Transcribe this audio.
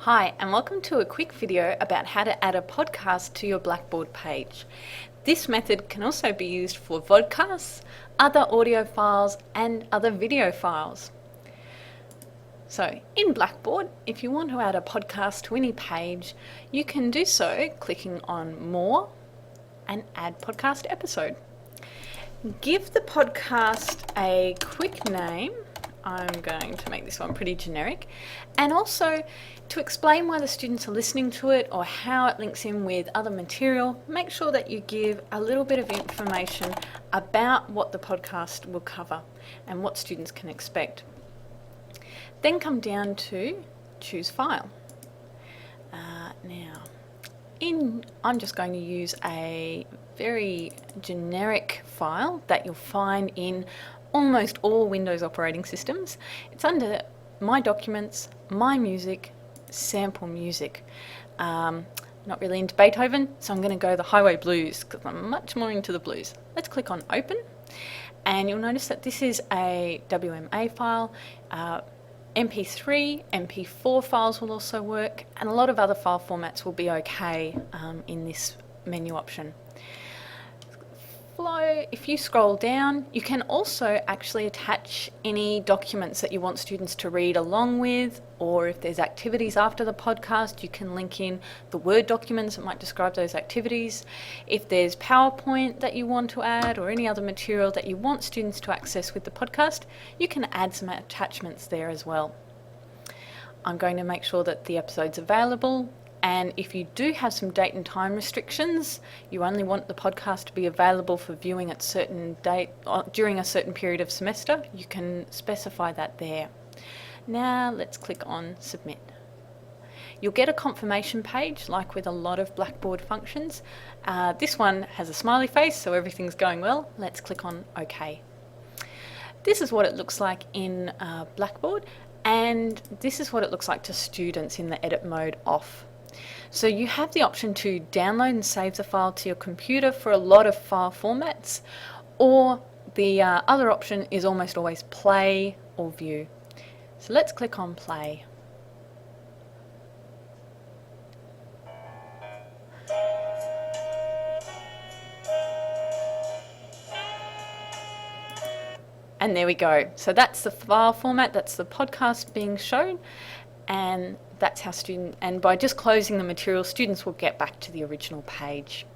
Hi, and welcome to a quick video about how to add a podcast to your Blackboard page. This method can also be used for vodcasts, other audio files, and other video files. So in Blackboard, if you want to add a podcast to any page, you can do so clicking on More and Add Podcast Episode. Give the podcast a quick name. I'm going to make this one pretty generic, and also to explain why the students are listening to it or how it links in with other material, make sure that you give a little bit of information about what the podcast will cover and what students can expect. Then come down to choose file. I'm just going to use a very generic file that you'll find in almost all Windows operating systems. It's under My Documents, My Music, Sample Music. Not really into Beethoven, so I'm going to go the Highway Blues because I'm much more into the blues. Let's click on Open, and you'll notice that this is a WMA file. MP3, MP4 files will also work, and a lot of other file formats will be okay in this menu option. If you scroll down, you can also actually attach any documents that you want students to read along with, or if there's activities after the podcast, you can link in the Word documents that might describe those activities. If there's PowerPoint that you want to add or any other material that you want students to access with the podcast, you can add some attachments there as well. I'm going to make sure that the episode's available. And if you do have some date and time restrictions, you only want the podcast to be available for viewing at certain date during a certain period of semester, you can specify that there. Now let's click on Submit. You'll get a confirmation page like with a lot of Blackboard functions. This one has a smiley face, so everything's going well. Let's click on OK. This is what it looks like in Blackboard, and this is what it looks like to students in the edit mode off. So you have the option to download and save the file to your computer for a lot of file formats, or the other option is almost always play or view. So let's click on play. And there we go. So that's the file format, that's the podcast being shown, and that's how by just closing the material, students will get back to the original page.